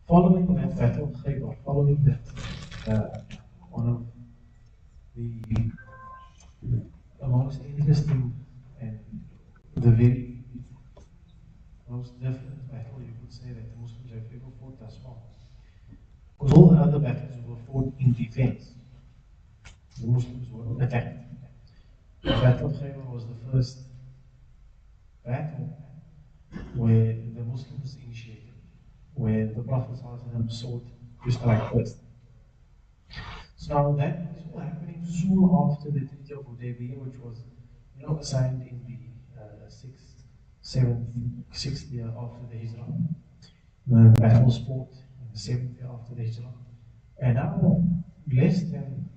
Following that battle of Khaybar, following that, one of the most interesting and the very most different battle you could say that the Muslims have ever fought thus far. Because all the other battles were fought in defense. The Muslims were attacked. The Battle of Khaybar was the first battle where the Muslims initiated, where the Prophet ﷺ sought to strike first. So now that is all happening soon after the Treaty of Hudaybiyah, which was, signed in the sixth year after the Hijrah. The battle was fought in the 7th year after the Hijrah. And now, less than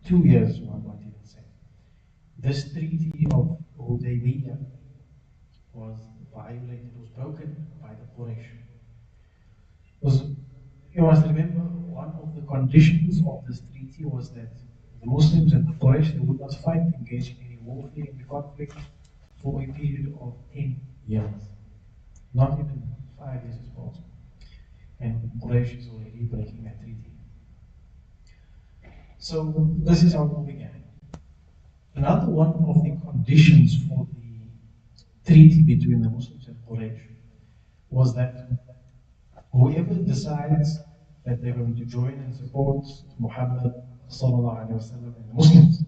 2 years, one might even say, this Treaty of Hudaybiyah was violated, was broken by the Quraysh. You must remember, one of the conditions of this treaty was that the Muslims and the Quraysh, they would not fight, engage in any warfare, any conflict for a period of 10 years. Not even 5 years is possible. And Quraysh is already breaking that treaty. So this is how it began. Another one of the conditions for the treaty between the Muslims and Quraysh was that whoever decides that they're going to join and support Muhammad sallallahu alaihi wasallam and the Muslims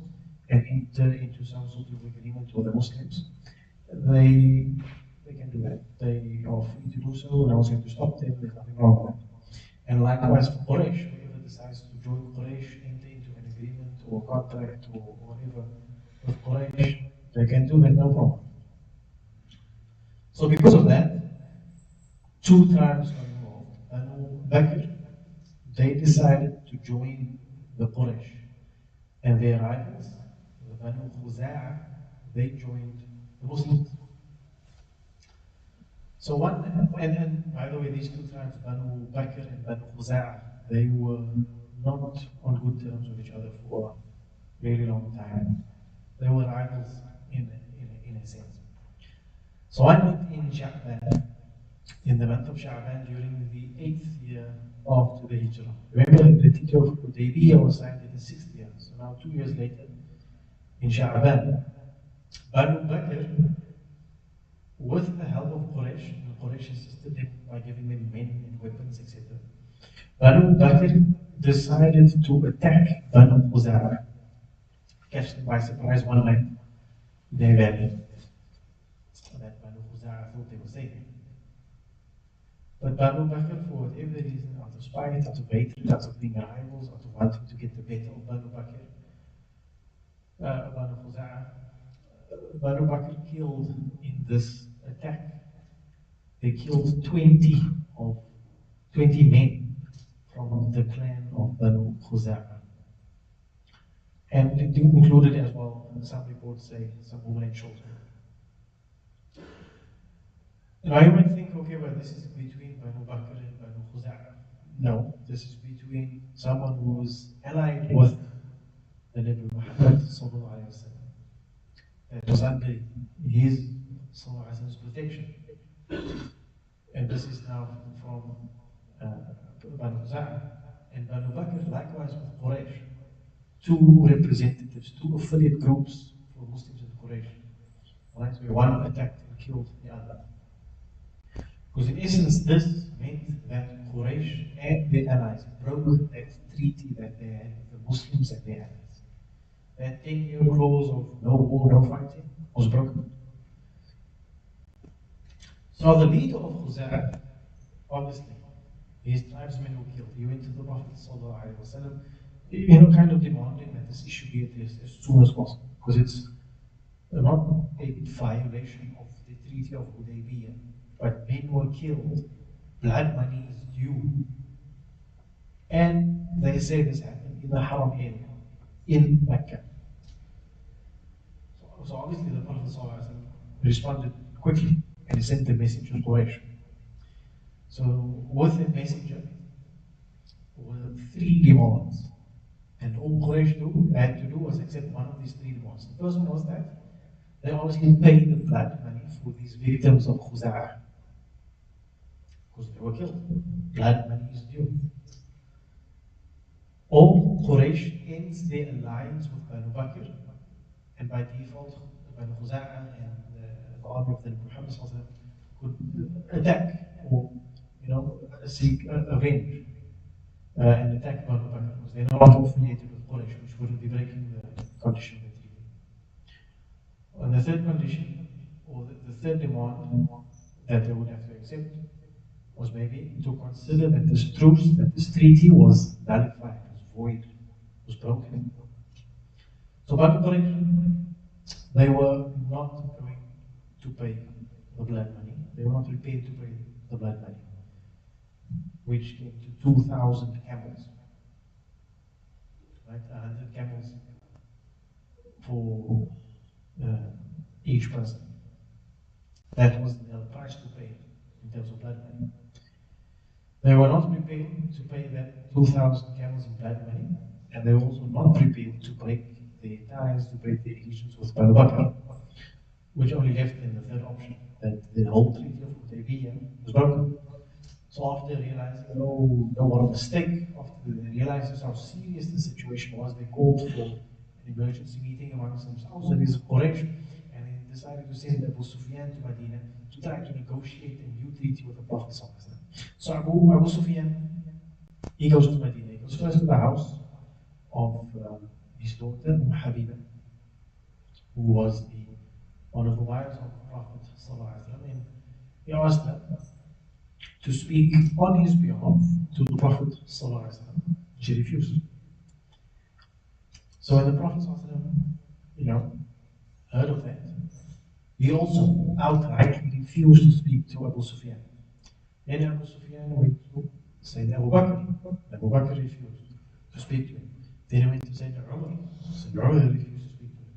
and enter into some sort of agreement with the Muslims, they can do that. They are free to do so. No one's going to stop them. There's nothing wrong with that. And likewise for Quraysh, whoever decides to join Quraysh, enter into an agreement or contract or whatever with Quraysh, they can do that, no problem. So because of that, 2 tribes got involved. Banu Bakr, they decided to join the Quraysh. And their rivals, the Banu Khuza'ah, they joined the Muslims. So and by the way, these 2 tribes, Banu Bakr and Banu Khuza'ah, they were not on good terms with each other for a very long time. They were rivals in a sense. So one night in Sha'ban, in the month of Sha'ban, during the 8th year after the Hijrah. Remember, the Treaty of Hudaybiyah was signed in the 6th year. So now 2 years later, in Sha'ban, Banu Bakr, with the help of Quraysh, and Quraysh assisted them by giving them men and weapons, etc. Banu Bakr decided to attack Banu Khuza'ah, catch them by surprise one night. They vanished. That Banu Khuza'ah thought they were safe. But Banu Bakr, for whatever reason, out of spite, out of hatred, out of being rivals, out of wanting to get the better of Banu Bakr, Banu Khuza'ah, Banu Bakr killed in this attack. They killed 20 men from the clan of Banu Khuza'ah. And it included as well, some reports say, some women and children. Now you might think, okay, well, this is between Banu Bakr and Banu Khuza'ah. No, this is between someone who was allied with the Nabi Muhammad sallallahu alaihi wasallam, that was under his sallallahu alaihi wasallam's protection. And this is now from Banu Khuza'ah and Banu Bakr, likewise with Quraysh. 2 representatives, 2 affiliate groups for Muslims and Quraysh. Right? Where one attacked and killed the other. Because in essence, this meant that Quraysh and their allies broke that treaty that they had with the Muslims and their allies. That 10-year clause of no war, no fighting was broken. So the leader of Khuza'ah, obviously, his tribesmen were killed. He went to the Prophet ﷺ, kind of demanding that this issue be addressed as soon as possible. Because it's not a violation of the Treaty of Hudaybiyah, but men were killed, blood money is due. And they say this happened in the Haram area, in Mecca. So obviously the Prophet ﷺ responded quickly and he sent the message to Quraysh. So with the messenger were 3 demands. And all Quraysh had to do was accept one of these 3 demands. The first one was that they obviously paid the blood money for these victims of Khuza'ah. because they were killed. Blood money is due. All Quraysh ends their alliance with Banu Bakr, and by default, Banu Khuza'a and the army of the Muhammad could attack or seek revenge and attack Banu Bakr because they're not affiliated with Quraysh, which would be breaking the condition of the treaty. And the third condition, or the third demand that they would have to accept was maybe to consider that this truce, that this treaty was nullified, was void, was broken. So Banu Quraysh, they were not going to pay the blood money. They were not prepared to pay the blood money, which came to 2,000 camels. Right, 100 camels for each person. That was the price to pay in terms of blood money. They were not prepared to pay that 2,000 camels in blood money, and they were also not prepared to break their ties, to break their allegiance with Banu Bakr, which only left in the third option, that the whole treaty of Hudaybiyah was broken. So after realizing, what a mistake, after they realized how serious the situation was, they called for an emergency meeting amongst themselves, that is Quraysh, and they decided to send Abu Sufyan to Medina to try to negotiate a new treaty with the Prophet. So Abu Sufyan, he goes to Medina. He goes first to the house of his daughter, Habiba, who was one of the wives of the Prophet, and he asked her to speak on his behalf to the Prophet. She refused. So when the Prophet heard of that, he also outrightly refused to speak to Abu Sufyan. Then Abu Sufyan went to Sayyidina Abu Bakr. Abu Bakr refused to speak to him. Then he went to Sayyidina Umar. Sayyidina Umar refused to speak to him.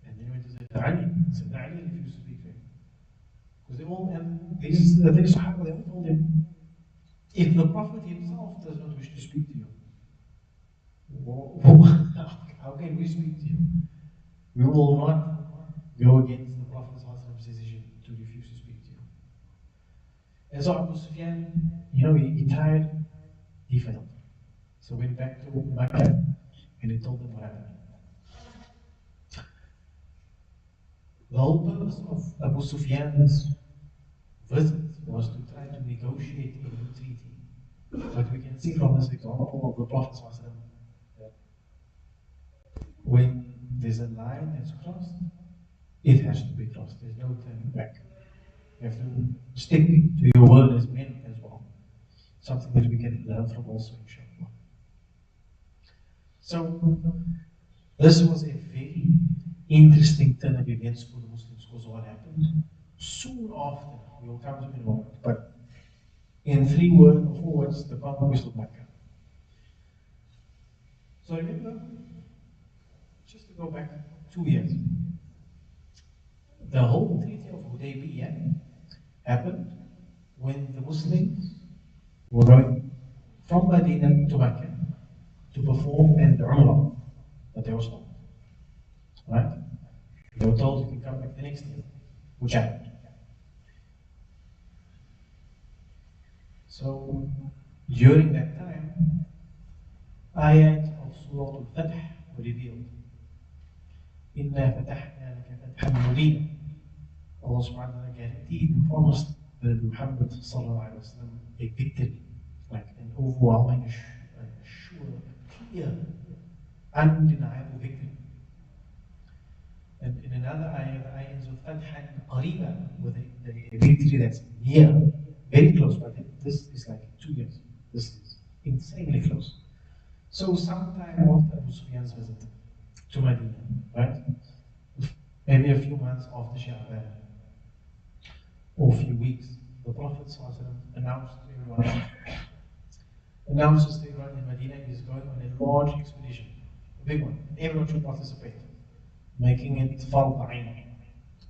And then he went to Sayyidina Ali. Sayyidina Ali refused to speak to him. Because they all, and these Sahaba, they all told him, if the Prophet himself does not wish to speak to you, how can we speak to you? We will not go against the Prophet's decision to refuse to speak to you. And so Abu Sufyan, he tired, he failed. So went back to Makkah and he told them what happened. The whole purpose of Abu Sufyan's visit was to try to negotiate a new treaty. But we can see from this example of the Prophet that when there's a line that's crossed, it has to be crossed. There's no turning back. You have to stick to your word as men as well. Something that we can learn from also, inshallah. So, this was a very interesting turn of events for the Muslims, because what happened soon after, we will come to it in a moment, but in 4 words, the conquest of Mecca. So remember, just to go back 2 years, the whole Treaty of Hudaybiyah happened when the Muslims were going from Medina to Mecca to perform an Umrah, but they were stopped. Right? They were told you can come back the next year, which happened. So during that time, ayat of Surah Al-Fath were revealed. Inna fatahna laka fathan mubina. Allah subhanahu wa ta'ala guaranteed and promised Muhammad sallallahu alayhi wa sallam a victory, like an overwhelming, sure, clear, undeniable victory. And in another ayah, the ayah ends with Fathan Qariba, with a victory that's near, very close, but this is like 2 years. This is insanely close. So sometime after Abu Sufyan's visit to Medina, right? Maybe a few months after Sha'ban, or a few weeks, the Prophet announced to everyone, announces to everyone in Medina he is going on a large expedition, a big one, and everyone should participate, making it fard ayn.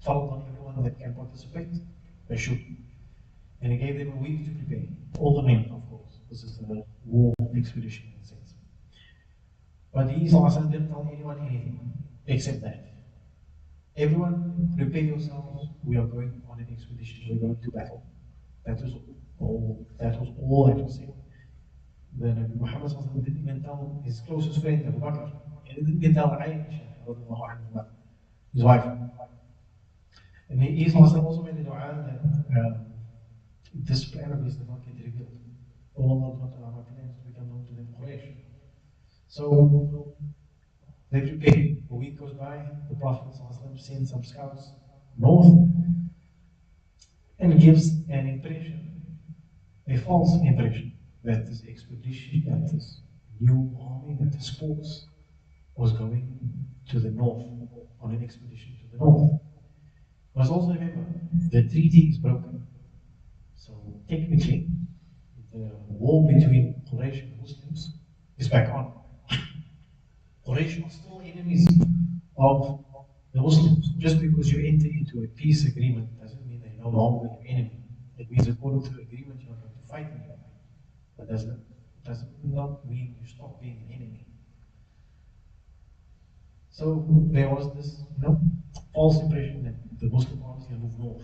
Fard on everyone that can participate, they should. And he gave them a week to prepare. All the men, of course. This is the war expedition in a sense. But he didn't tell anyone anything except that. Everyone, prepare yourselves. We are going on an expedition. We're going to battle. That was all. That was all that was said. Then Nabi Muhammad didn't even tell his closest friend Abu Bakr. He didn't even tell Aisha, his wife. And he also made a dua that this plan of his did not get revealed. Oh Allah, do not allow my plans to become known to them Quraysh. So they prepare. A week goes by, the Prophet sends some scouts north and gives an impression, a false impression, that this expedition, that this new army, that this force was going to the north, on an expedition to the north. But also remember, the treaty is broken. So technically, the war between Quraysh and Muslims is back on. Quraysh are still enemies of the Muslims. Just because you enter into a peace agreement doesn't mean they're no longer your enemy. It means according to the agreement you're not going to fight them. But does not mean you stop being an enemy. So there was this, false impression that the Muslim armies can move north.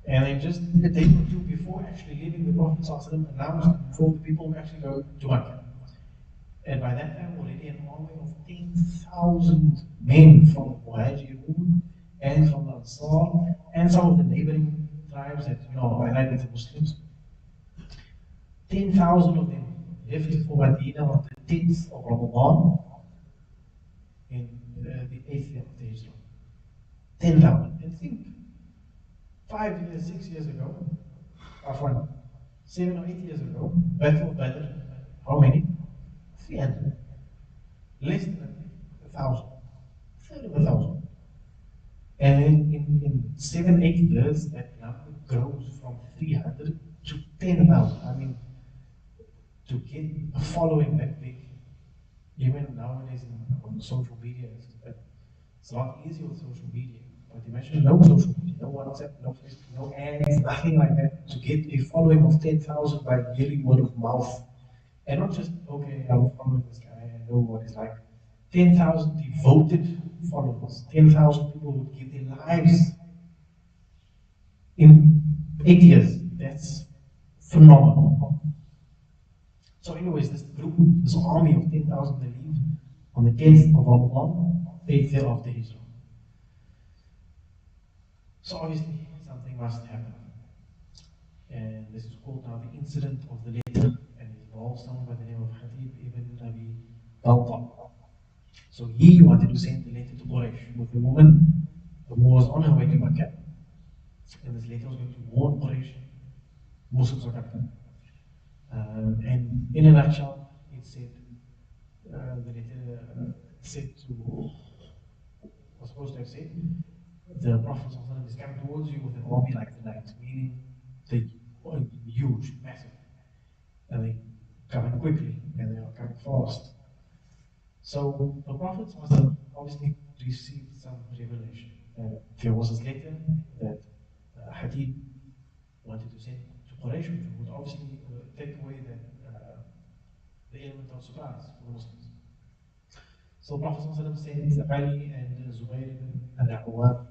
And then just a day or two before actually leaving, the Prophet announced for the people who actually go to Mecca. And by that time, already an army of 10,000 men from the Muhajirun and from the Ansar and some of the neighboring tribes that allied with the Muslims. 10,000 of them left for Medina on the 10th of Ramadan in the 8th year of the Hijrah. 10,000. And think, 5 years, 6 years ago, 7 or 8 years ago, Battle of Badr, how many? 300. Less than 1,000. A third of 1,000. And in 7, 8 years, that number grows from 300 to 10,000. I mean, to get a following that big, even nowadays on social media, it's a lot easier with social media. But imagine no social media, no WhatsApp, no Facebook, no ads, nothing like that. To get a following of 10,000 by merely word of mouth. And not just, okay, I'm following this guy, I know what he's like. 10,000 devoted followers, 10,000 people who give their lives in 8 years. That's phenomenal. So anyways, this group, this army of 10,000, they leave on the 10th of Ramadan, 8th year of the Hijrah. So obviously, something must happen. And this is called now the incident of the letter, and it involves someone by the name of Hatib ibn Abi Balta. So he wanted to send the letter to Quraysh with a woman who was on her way to Makkah. And this letter was going to warn Quraysh, Muslims are coming. And in a nutshell, it said, the letter said to, was supposed to have said, the Prophet is coming towards you with an army like the night, meaning they are huge, massive, and they coming quickly, and they are coming fast. So the Prophet obviously received some revelation. There was this letter that Hadid wanted to send to Quraysh, which would obviously take away the element of surprise for the Muslims. So the Prophet sent Ali and Zubayr ibn al-Awwam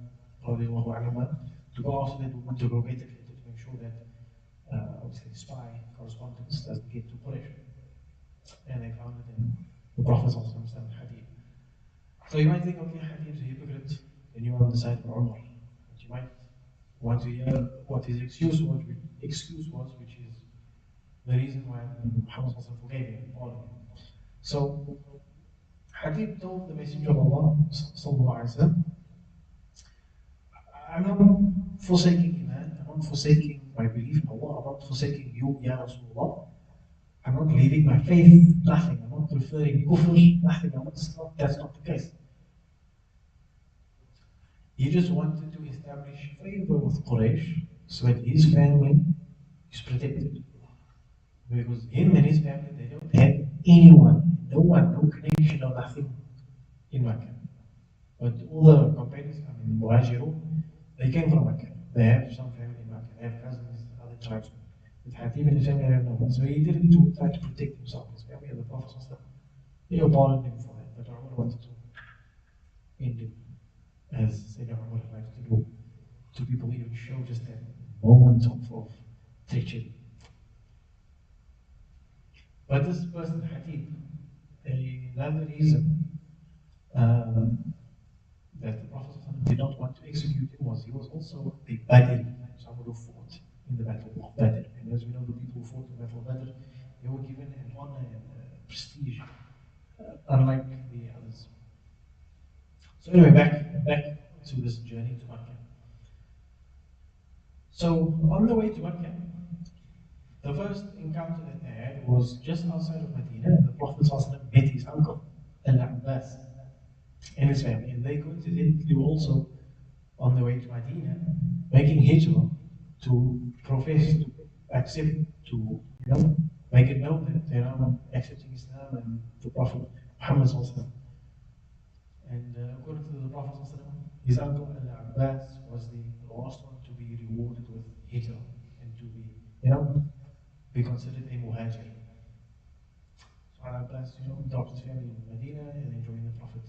to go after that woman to go get the letter to make sure that obviously the spy correspondence doesn't get to Quraysh. And they found it in the Prophet sent Hadid. So you might think, okay, Hadid is a hypocrite, and you are on the side of Umar. But you might want to hear what his excuse was, which is the reason why Muhammad forgave him, pardoned him. So Hadid told the Messenger of Allah, I'm not forsaking Iman, I'm not forsaking my belief in Allah, I'm not forsaking you, Ya Rasulullah. I'm not leaving my faith, nothing. I'm not preferring kufr, nothing. That's not the case. He just wanted to establish favor with Quraysh so that his family is protected. Because him and his family, they don't have anyone, no one, no connection or nothing in Mecca. But all the companions, Muhajirun, they came from Mecca. They have some family in Mecca. They have cousins, other tribes. With Hatib and his family, they have no one. So he did it to try to protect himself, his family, and the Prophet. They pardoned him for that. But Umar wanted to end him, as Sayyidina Umar likes to do, to people even show just that moment of treachery. But this person, Hatib, another reason that the Prophet did not want to execute him was he was also a Badri, someone who fought in the Battle of Badr. And as we know, the people who fought in the Battle of Badr, they were given an honor and prestige, unlike the others. So anyway, back to this journey to Makkah. So on the way to Makkah, the first encounter that they had was just outside of Medina, and the Prophet met his uncle, Al-Abbas, and his family. And they coincidentally also, on the way to Medina, making hijrah to profess, to accept, to make it known that they are accepting Islam and the Prophet Muhammad. And according to the Prophet, his uncle Al-Abbas was the last one to be rewarded with hijrah and to be considered a muhajir. So Al-Abbas, dropped his family in Medina and then joined the Prophet.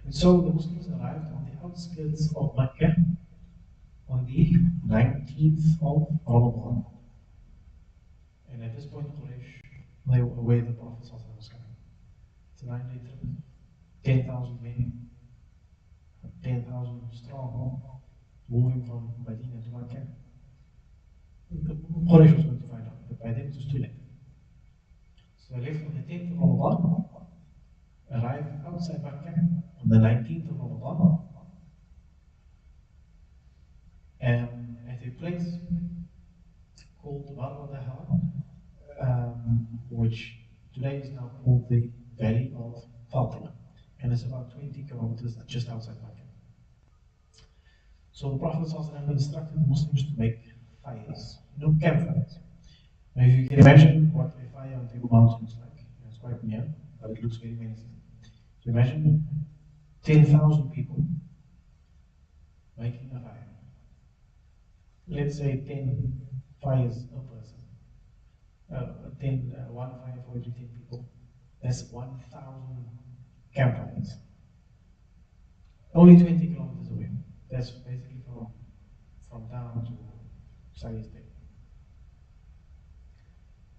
And so the Muslims arrived on the outskirts of Mecca on the 19th of Ramadan. And at this point, Quraysh, they were aware the Prophet was coming. It's a 9-day trip, 10,000 men, 10,000 strong, moving from Medina to Mecca. Quraysh was going to find out, but by then it was too late. So they left on the 10th of Ramadan, arrived outside Mecca on the 19th of Ramadan, at a place called Barra, which today is now called the Valley of Fatima, and it's about 20 kilometers just outside Mecca. So the Prophet ﷺ instructed the Muslims to make fires, campfires. Now if you can imagine what a fire on Table Mountain is like, it's quite near, but it looks very menacing. So imagine 10,000 people making a fire. Let's say 10 fires a person. One fire for every 10 people. That's 1,000 campfires. Only 20 kilometers away. That's basically from town to Saudi State.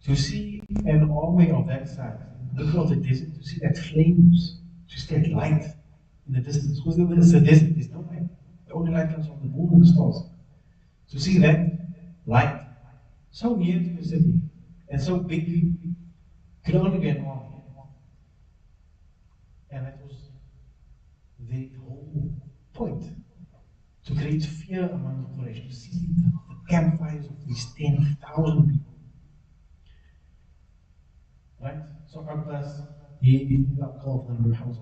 To see an army of that size in the middle of the desert, to see that flames, to see that light in the distance, because it's a desert, there's no light. The only light comes from the moon and the stars. To see that light so near to the city and so big could only be an army. And that was the whole point, to create fear among the Quraysh, to see the campfires of these 10,000 people. Right? So Abbas, he called them Muhammad.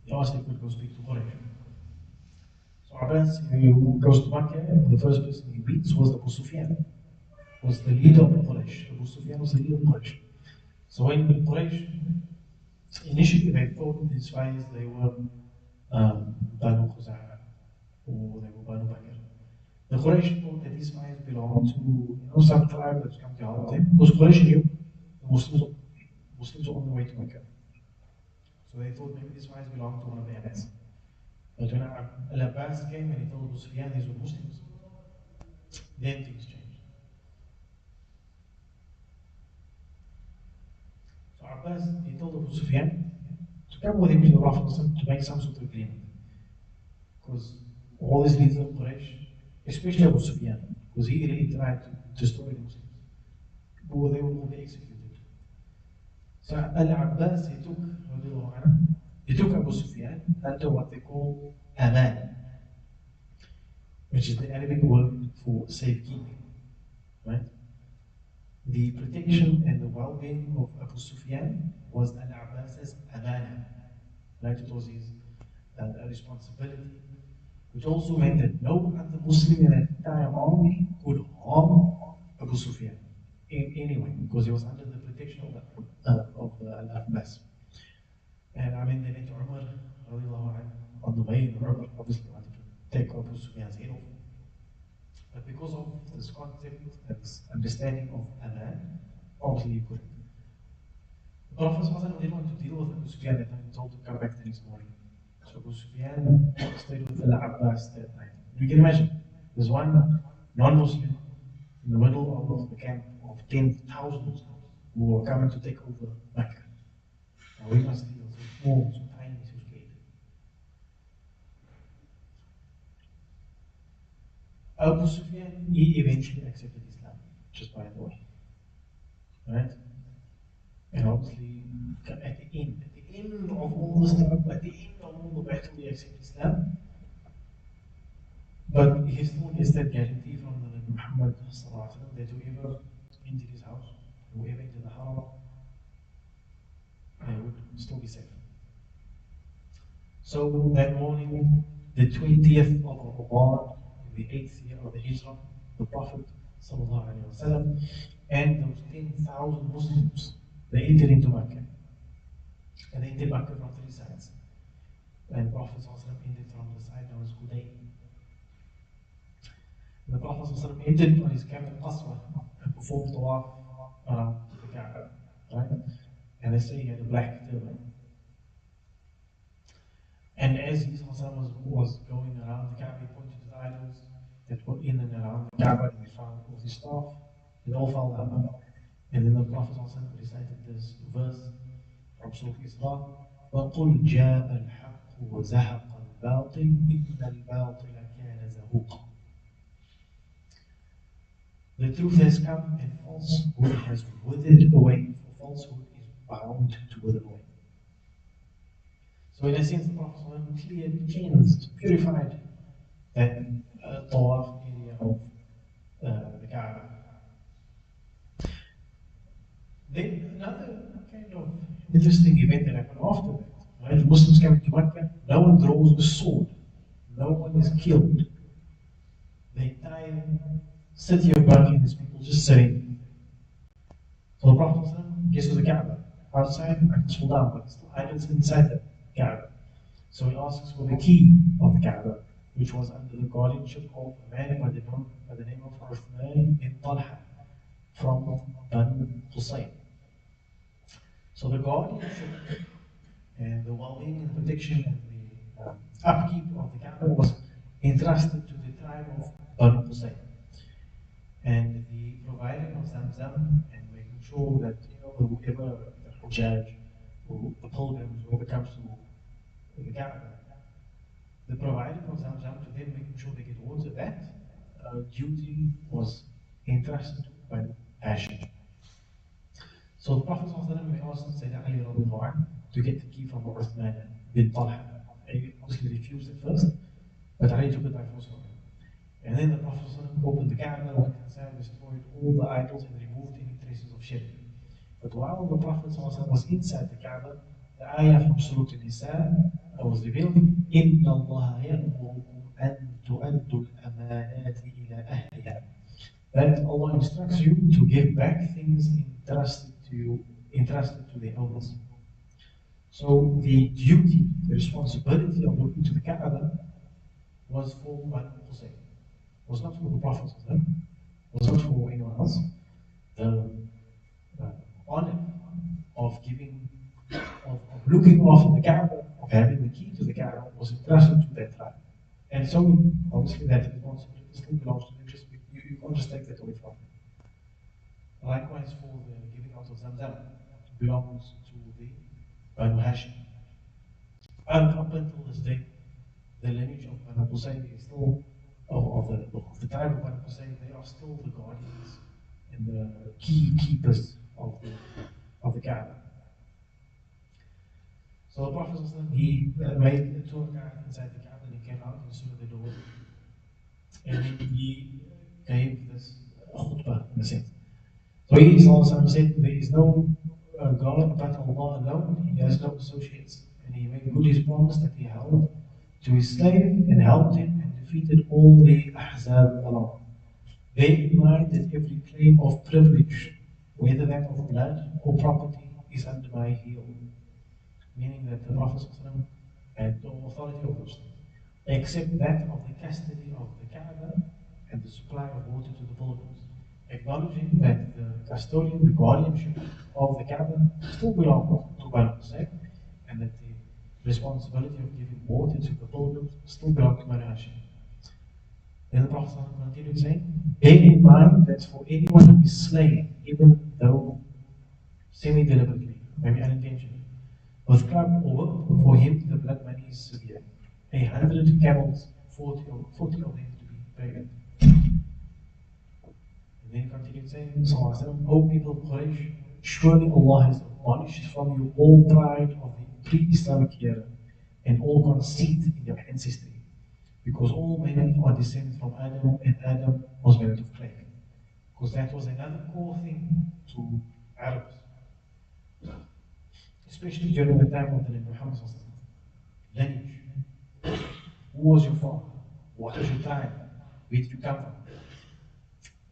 He asked if he could go speak to Quraysh. So Abbas, he goes to Makkah, and the first person he meets was Abu Sufyan, was the leader of the Quraysh. Abu Sufyan was the leader of Quraysh. So when the Quraysh, initially they thought these fires, they were Banu Khuza'ah, or they were Banu Bakr. The Quraysh thought that these fires belonged to some tribe that's come to help them, because Quraysh knew the Muslims were on the way to Mecca. So they thought maybe these fires belonged to one of the Abbas. But when Al-Abbas came and he told Abu Sufyan these were Muslims, then things changed. So Abbas, he told Abu Sufyan to come with him to the Prophet to make some sort of agreement. Because all these leaders of Quraysh, especially Abu Sufyan, because he really tried to destroy the Muslims, but they will be executed. So Al-Abbas, he took Abu Sufyan under what they call Aman, which is the Arabic word for safekeeping, right? The protection and the well-being of Abu Sufyan was Al-Abbas's Amana, right? It was his responsibility, which also meant that no other Muslim in that entire army could harm Abu Sufyan in any way, because he was under the protection of Al-Abbas. And I mean, they went to Umar on the way, and Umar obviously wanted to take Abu Sufyan's head off. But because of this concept, this understanding of Aman, obviously he couldn't. Prophet ﷺ didn't want to deal with Abu Sufyan that night. He told him to come back the next morning. So Abu Sufyan stayed with Al-Abbas that night. You can imagine, there's one non-Muslim in the middle of the camp of 10,000 Muslims who were coming to take over Mecca. Now we must feel so small, so tiny, so scared. Abu Sufyan, he eventually accepted Islam, just by the way. Right? And obviously, at the end of all the stuff, at the end of all the battle, he accepted Islam. But he still gets that guarantee from the Nabi Muhammad that whoever entered his house, whoever entered the haram, they would still be safe. So that morning, the 20th of Ramadan, the 8th year of the Hijrah, the Prophet وسلم, and those 10,000 Muslims, they entered into Mecca. And they entered Mecca from three sides. And the Prophet ﷺ entered from the side known as Hudayn. The Prophet ﷺ entered on his camel Qaswa and performed tawaf around the Kaaba. Right? And they say he had a black turban. And as he was going around the Kaaba, he pointed to the idols that were in and around the Kaaba, and he found all his staff. It all fell down. And then the Prophet ﷺ recited this verse from Surah Isra: وَقُلْ جَاءَ الْحَقُّ وَزَهَقَ الْبَاطِلُ إِنَّ الْبَاطِلَ كَانَ زَهُوقًا. The truth has come and falsehood has withered away, for falsehood is bound to wither away. So in a sense, the Prophet ﷺ cleansed, purified that tawaf area of the Kaaba. Then another kind of interesting event that happened after that. Right? The Muslims came to Mecca, no one draws the sword, no one is killed. The entire city of Mecca and its people just sitting. So the Prophet gets to the Kaaba. Outside, I can slow down, but still idols inside the Kaaba. So he asks for the key of the Kaaba, which was under the guardianship of a man by the name of Uthman bin Talha from Banu Hussein. So the guardianship and the well-being and protection and the upkeep of the Kaaba was entrusted to the tribe of Banu Hussein. And the providing of Zamzam and making sure that whoever the Hujjaj, or the pilgrims, whoever comes to the Kaaba, the providing of Zamzam to them, making sure they get water, that duty was entrusted by Hashim. So the Prophet ﷺ asked Sayyidina Ali to get the key from Uthman bin Talha. He obviously refused at first, but Ali took it by force from him. And then the Prophet ﷺ opened the Kaaba, went inside, destroyed all the idols, and removed any traces of shirk. But while the Prophet ﷺ was inside the Kaaba, the ayah from Surah An-Nisa was revealed: إِنَّ اللَّهَ يَأْمُرُكُمْ أَن تُؤَدُّوا الْأَمَانَاتِ إِلَى أَهْلِهَا. That Allah instructs you to give back things entrusted to the elders. So the duty, the responsibility of looking to the Kaaba was for Banu Hussein. Was not for the Prophet, was not for anyone else. The honor of giving, of looking after the Kaaba, of having the key to the Kaaba, was entrusted to that tribe. And so, obviously, that responsibility still belongs to them. You can't just take that away from them. Likewise, for the giving out of Zamzam, belongs to the Banu Hashim. And up until this day, the lineage of Banu Hussein is still, of the tribe of Banu Hussein, they are still the guardians and the keepers of the Kaaba. So the Prophet he made the tour inside the Kaaba and he came out and stood at the door. And he gave this khutbah in a sense. So he said, there is no God but Allah alone, he has no associates. And he made good his promise that he held to his slave and helped him and defeated all the Ahzab alone. Bear in mind that every claim of privilege, whether that of blood or property, is under my heel. Meaning that the Prophet ﷺ had no authority over those things, except that of the custody of the Kaaba and the supply of water to the pilgrims. acknowledging that the custodian, the guardianship of the Kaaba still belongs to Banu Hussein, and that the responsibility of giving water to the pilgrims still belongs to Banu Hashim. Then the Prophet continued saying, bear in mind that for anyone who is slain, even though semi-deliberately, maybe unintentionally, with club or whip, for him the blood money is severe. 100 camels, 40 of them to be pregnant. And then he continued saying, O people of Quraysh, surely Allah has abolished from you all pride of the pre-Islamic era and all conceit in your ancestry, because all men are descended from Adam, and Adam was made out of clay. Because that was another core thing to Arabs, especially during the time of the Nabi Muhammad. Lineage. Who was your father? What was your tribe? Where did you come from?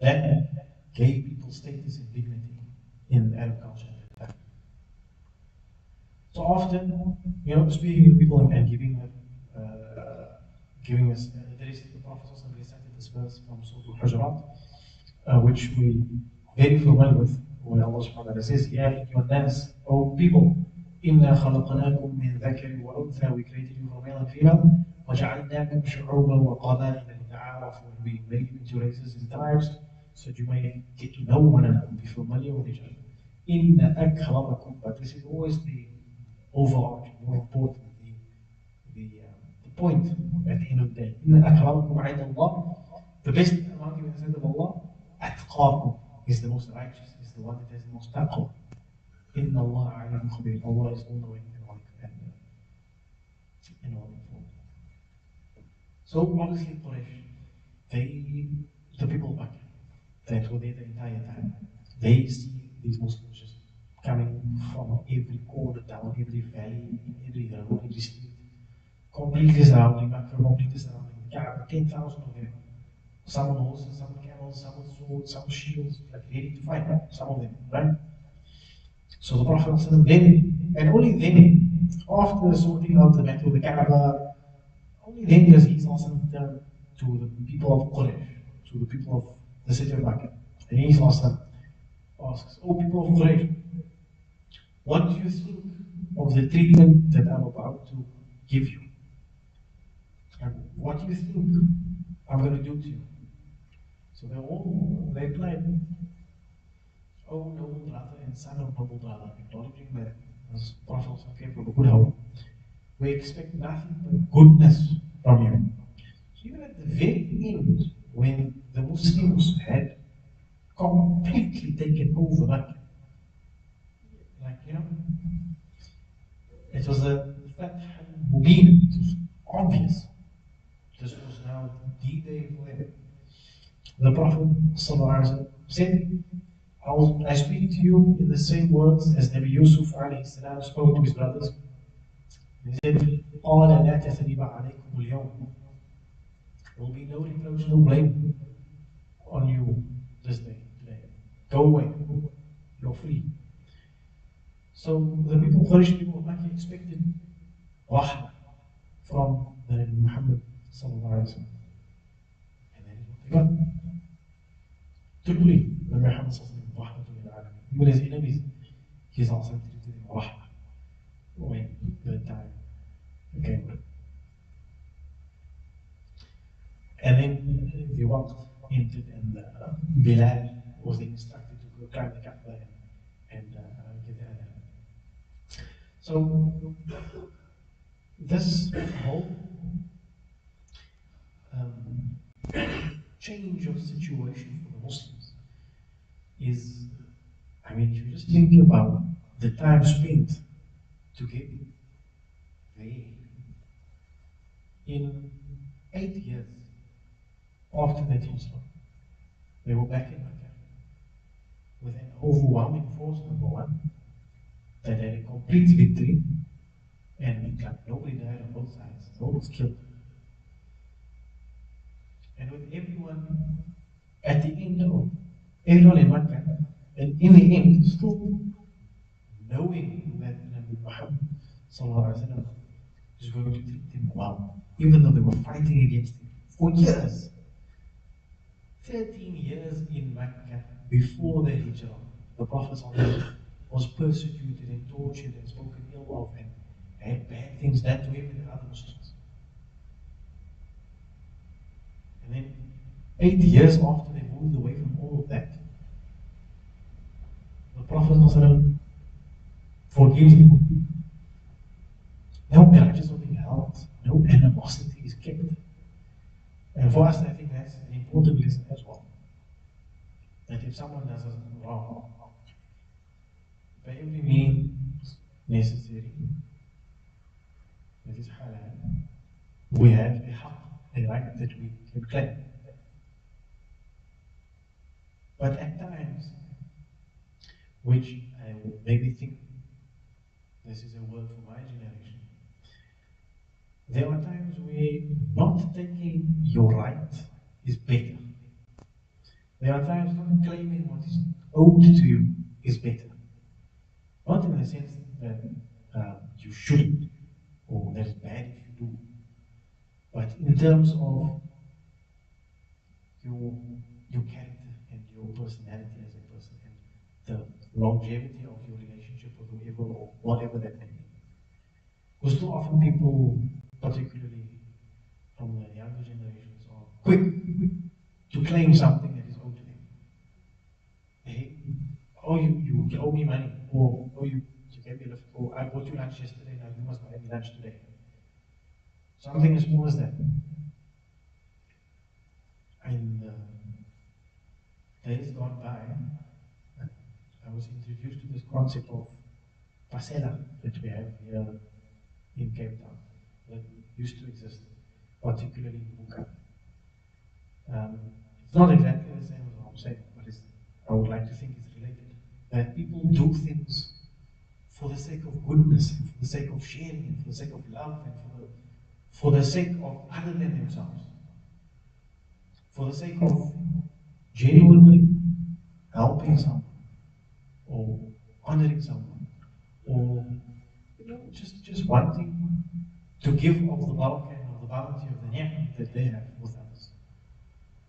That gave people status and dignity in Arab culture at that time. So often, speaking with people and giving us there is the Prophet recited this verse from Surah Al-Hujurat, which we very familiar with, when Allah subhanahu wa ta'ala says, Ya ayyuhan nas, O people, inna khalaqnakum min dhakarin wa untha, we created you from male and female, وَجَعَلْنَاكُمْ شُعُوبًا وَقَبَائِلَ لِتَعَارَفُوا, and we made you into races and tribes, so that you may get to know one another, be familiar with each other. Inna akramakum, but this is always the overarching, more important, the point at the end of the day. Inna akramakum 'inda Allah, the best among you in the sight of Allah, atqakum, is the most righteous, is the one that has the most taqwa. Inna Allah alim khabir, Allah is all knowing and all informed. So obviously Quraysh, the people of Makkah, that were there the entire time, they see these Muslims just coming from every corner down, every valley, every road, every street, completely surrounding Makkah, completely surrounding the Kaaba, 10,000 of them. Some on horses, some on camels, some on swords, some on shields, like ready to fight, some of them, right? So the Prophet then, and only then, after sorting out the matter of the Kaaba, only then does he turn to the people of Quraysh, to the people of the city of Makkah. And he asks, O people of Quraysh, what do you think of the treatment that I'm about to give you? And what do you think I'm going to do to you? So they replied, O noble brother and son of noble brother, acknowledging that as Prophet came from a good home, we expect nothing but goodness from you. So even at the very end, when the Muslims had completely taken over Mecca, it was a Fath al-Mubin, it was obvious. This was now the day for them. The Prophet said, I speak to you in the same words as Nabi Yusuf salam spoke to his brothers. He said, قَالَ لَا تَثْرِيبَ عَلَيْكُمُ الْيَوْمِ, there will be no reproach, no blame on you this day, today. Go away, you're free. So the people, Quraysh people of Makkah, expected rahmah from the Nabi Muhammad sallallahu alayhi wa sallam. And that is what they got. Truly, the Muhammad sallallahu alayhi wa sallam, even his enemies, he's also treated them rahmah when the time came. And then the waqt ended, and Bilal was then instructed to go climb the Kaaba and get the adhan. So this whole change of situation for the Muslims is, if you just think about the time spent to get there, in 8 years after that Hijrah, they were back in Mecca with an overwhelming force, number one, that had a complete victory, and nobody died on both sides, no one was killed. And with everyone at the end of everyone in Mecca, and in the end, still knowing that Nabi Muhammad is going to treat them well, even though they were fighting against him for years. 13 years in Mecca before the Hijrah, the Prophet was persecuted and tortured and spoken ill of and had bad things done to him and the other Muslims. And then 8 years after they moved away from all of that, the Prophet forgives them. No grudges are being held, no animosity is kept. And for us, I think that's an important lesson as well. That if someone does us wrong, by every means necessary, that is halal, we have a haqq, a right that we can claim. But at times, which I would maybe think this is a word for my generation, there are times where not taking your right is better. There are times not claiming what is owed to you is better. Not in the sense that you shouldn't, or that it's bad if you do, but in terms of your character and your personality as a person and the longevity of your relationship with whoever or whatever that may be. Because too often people, particularly from the younger generations, are quick to claim something that is owed to them. Hey, oh, you owe me money, or oh, you gave me a lift, or I bought you lunch yesterday, now you must buy me lunch today. Something as small as that. And days gone by, I was introduced to this concept of parcela that we have here in Cape Town, that used to exist, particularly in Buka. It's not exactly the same as what I'm saying, but I would like to think it's related. That people do things for the sake of goodness, and for the sake of sharing, and for the sake of love, and for the sake of other than themselves. For the sake of genuinely helping someone, or honoring someone, or just wanting to give of the barakah and of the bounty of the ni'mah that they have with others.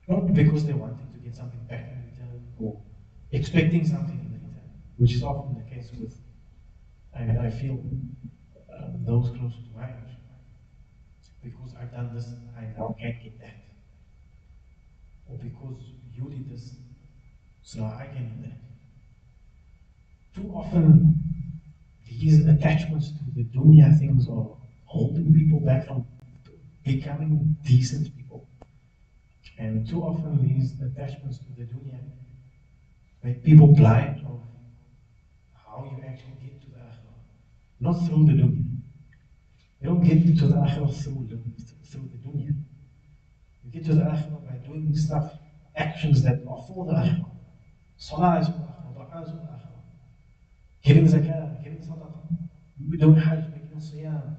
Not because they're wanting to get something back in return or expecting something in return, which is often the case with, I feel, those close to my age. Because I've done this, I now can't get that. Or because you did this, so now I can do that. Too often, these attachments to the dunya things are holding people back from becoming decent people. And too often, these attachments to the dunya make people blind of how you actually get to the akhirah. Not through the dunya. You don't get to the akhirah through the dunya. You get to the akhirah by doing stuff, actions that are for the akhirah. Salah is for the akhirah, dua is for the akhirah. Giving zakah, giving sadaqah, doing hajj, making siyam,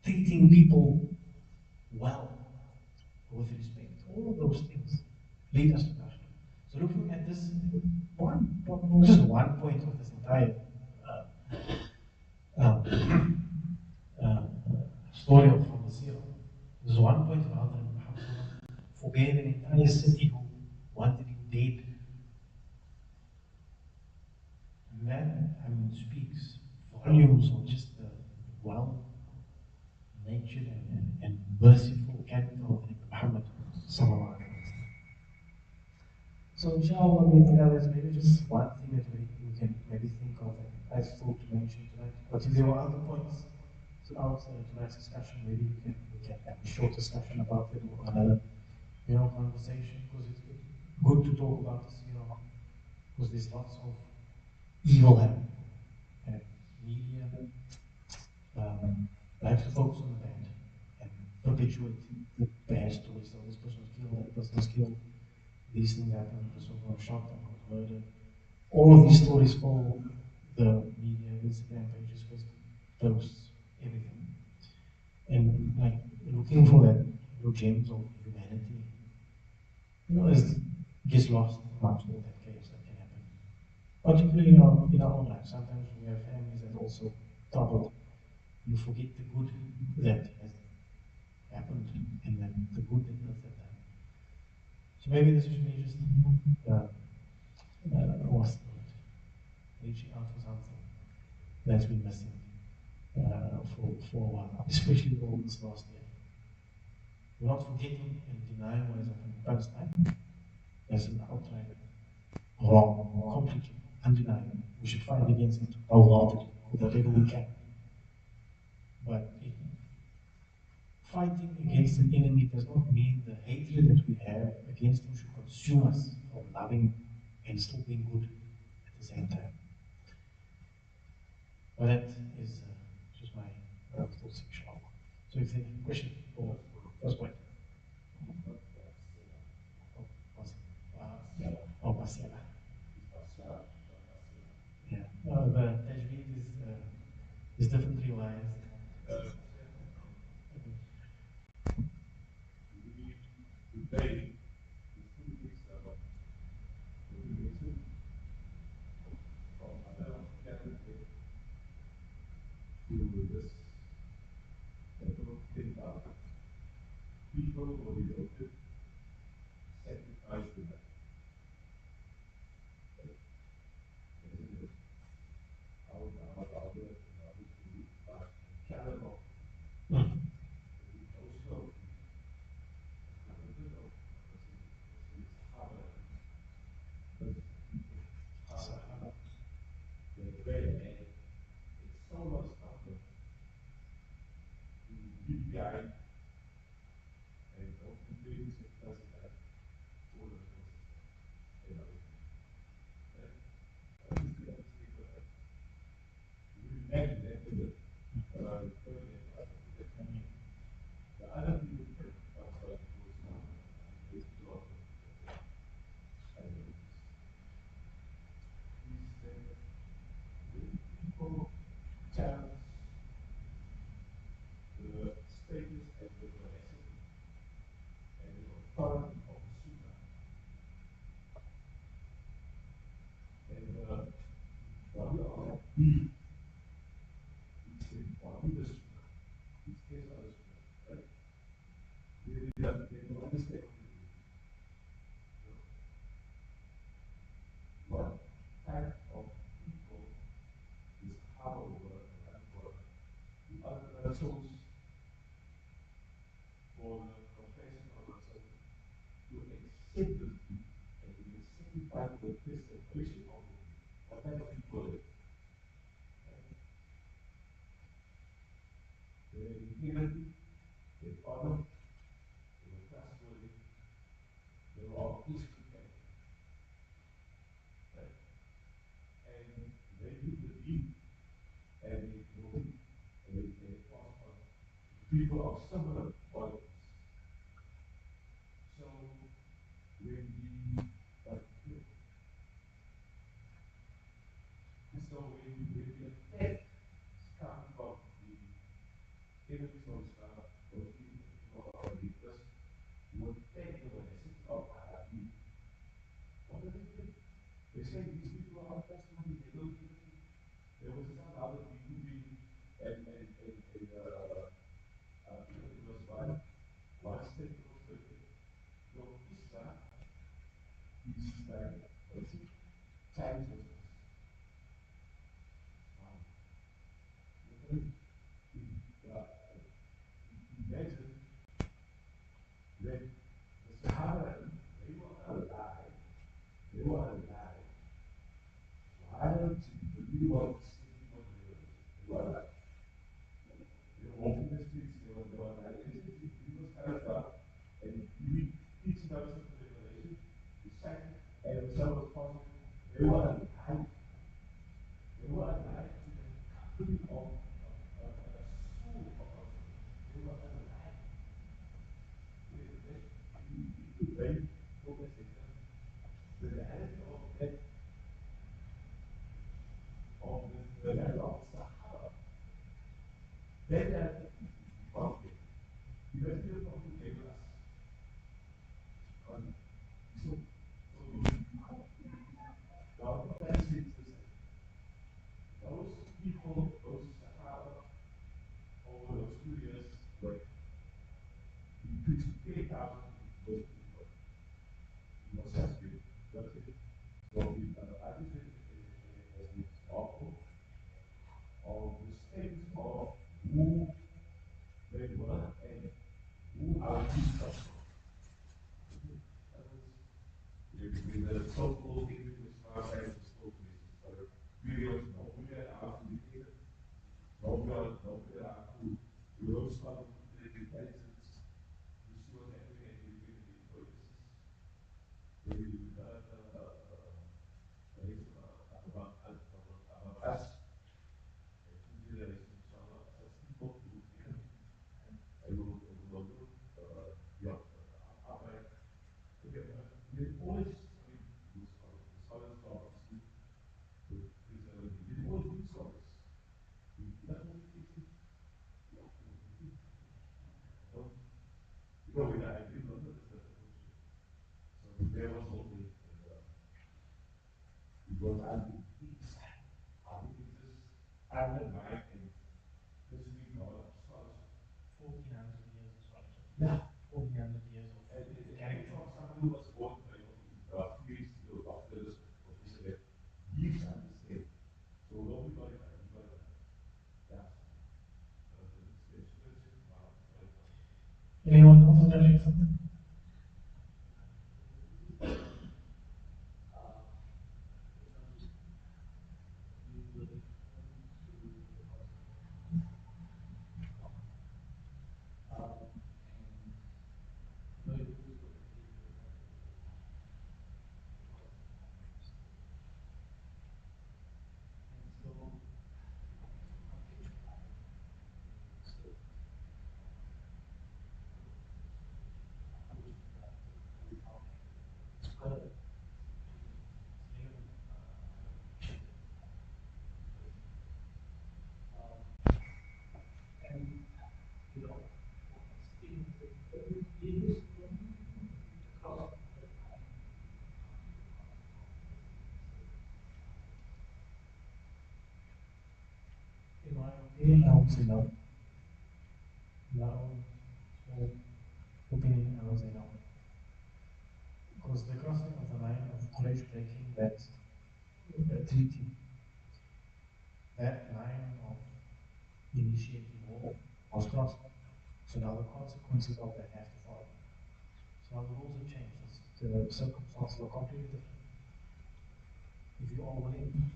treating people well, with respect. All of those things lead us to the akhirah. So looking at this, just one point of this entire story from the Seerah. There's one point about that Muhammad forgave an entire city who wanted him dead. And that, speaks volumes of just the well-natured and merciful character of Muhammad sallallahu alaihi wasallam. So inshallah, there's maybe just one thing that we can maybe think of that I thought to mention tonight. But if there were other points throughout tonight's discussion, maybe we can have a short discussion about it or another, conversation, because it's good to talk about this, because there's lots of evil happening. And media like to focus on the bad and perpetuate the bad stories. So this person was killed, that person was killed, these things happen, this person was shot, that was murdered. All of these stories follow the media, Instagram pages, Facebook posts, everything. And like looking for that gems of humanity, gets lost amongst all that chaos that can happen. Particularly in our own lives. Sometimes we have families that also troubled. You forget the good that has happened and then the good that does that. So maybe this is me just was not reaching out for something that's been missing for a while, especially over this last year. We're not forgetting and denying what has happened in Palestine. That's an outright wrong, completely undeniable. We should fight against it wholeheartedly, whatever we can. But fighting against an enemy does not mean the hatred that we have against him should consume us from loving and still being good at the same time. But that is just my thoughts, inshallah. So if there's a question or first point. Oh, Basira. Yeah. The tajweed is differently realized. 1400 years of scholarship. 1400 years of character. Anyone else want to say something? In my opinion, I would say no. No. No. Opinion, I would say no. Because the crossing of the line of Quraysh breaking that treaty, that line of initiating war was crossed. So now the consequences of that have to follow. So now the rules have changed. The circumstances are completely different. If you are willing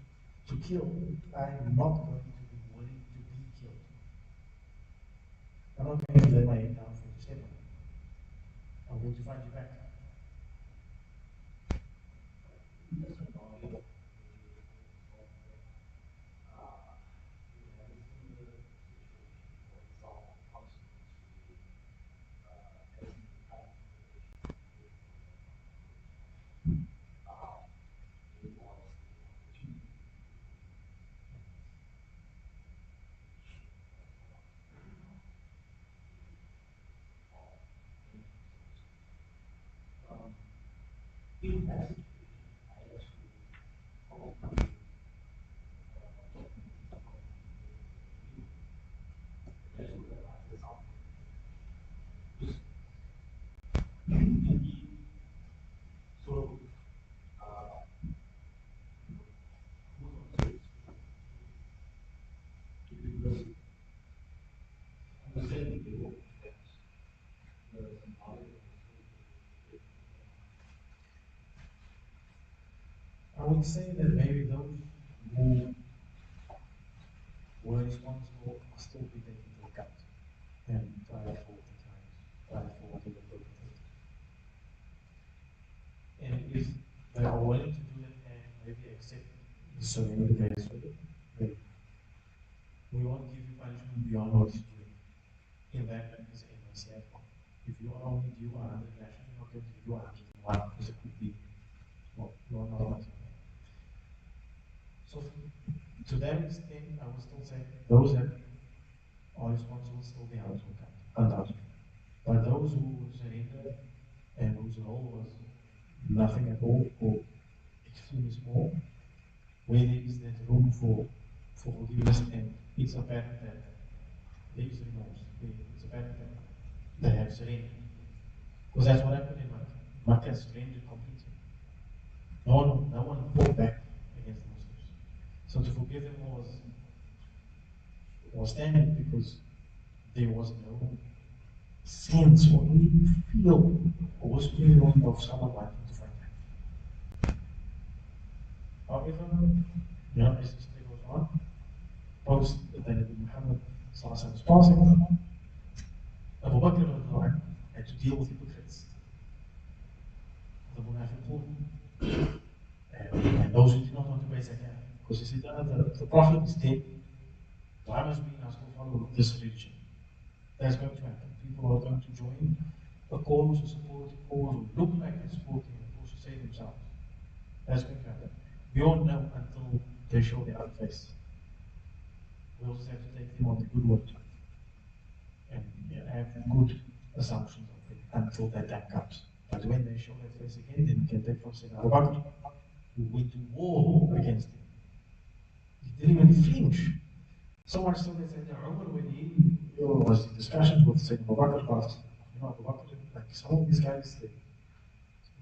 to kill, I'm not going to be willing to be killed. I'm not going to lay my head down for you to step on it. I'm going to find you back. I would say that maybe those who were responsible are still be taken into account and tried for the crimes, tried for what they were perpetrated. And if they are willing to do that and maybe accept the surrender case, we won't give you punishment beyond what is due. In that is a messiah. If you are only due 100 lashes, we're not going to give you 101 because it would be not much. So to that extent, I would still say those that are responsible still be held to account, undoubtedly. But those who surrendered and whose role was nothing at all or extremely small, where there is that room for forgiveness, and it's apparent that there is remorse. It's apparent that they have surrendered. Because that's what happened in Makkah. Makkah surrendered completely. No one fought back against the Muslims. So to forgive them was standing because there was no sense or any feel or what's going on of someone wanting to find that. However, as this day goes on, post that Muhammad Sallallahu is passing, Abu Bakr had to deal with hypocrites, the munafiqun, and those who did not want to pay zakah. Because he said, the Prophet is dead, Muhammad is being asked to follow this religion. That's going to happen. People are going to join a cause or support a cause or look like they're supporting a cause to save themselves. That's going to happen. We won't know until they show their other face. We also have to take them on the good word and have good assumptions of them until that time comes. But when they show their face again, then we can take from Sayyidina Abu Bakr, who went to war against them. He didn't even flinch. So much so that Sayyidina Umar, when he was in discussions with Sayyidina Abu Bakr about, Abu Bakr, like some of these guys, they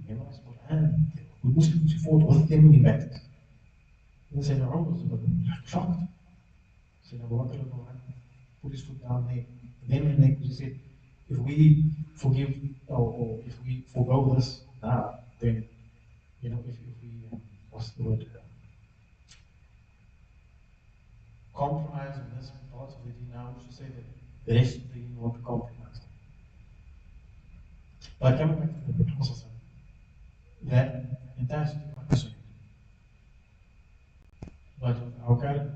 memorized Quran, they were Muslims who fought with them in battle. And Sayyidina Umar was a bit shocked. Sayyidina Abu Bakr put his foot down there. And then he said, if we forgive or if we forego this now, then, if we, what's the word? Compromise on this part of the deen now, we should say that the rest of the deen won't be compromised. But coming back to the Prophet, that entire city was Sunni. But with our current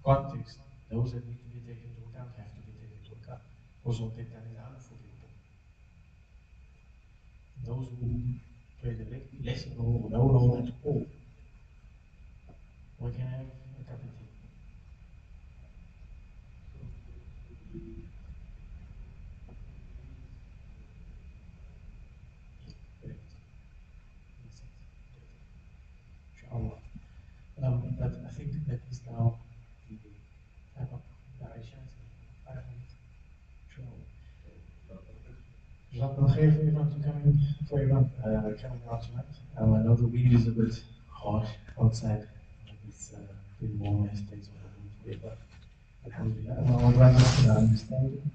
context, those that need to be taken into account have to be taken into account. Also, take that as unforgivable. Those who play the lesser role or no role at all, we can have a cup of tea. Inshallah. But I think that is now the wrap up. Aisha is 5 minutes. Inshallah. Jazakallah khair for everyone coming out tonight. I know the wind is a bit harsh outside. It's been warm as days of the week, but alhamdulillah, Allah grants us the understanding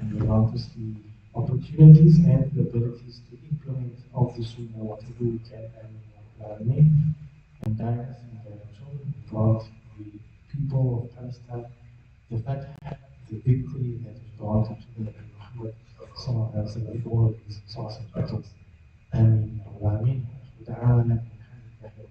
and grant us the opportunities and the abilities to implement of the sunnah, whatever we can and and guide us and guide our children. Grant the people of Palestine the fact, the victory that was granted to the Prophet Muhammad sallallahu alaihi wasallam, all of these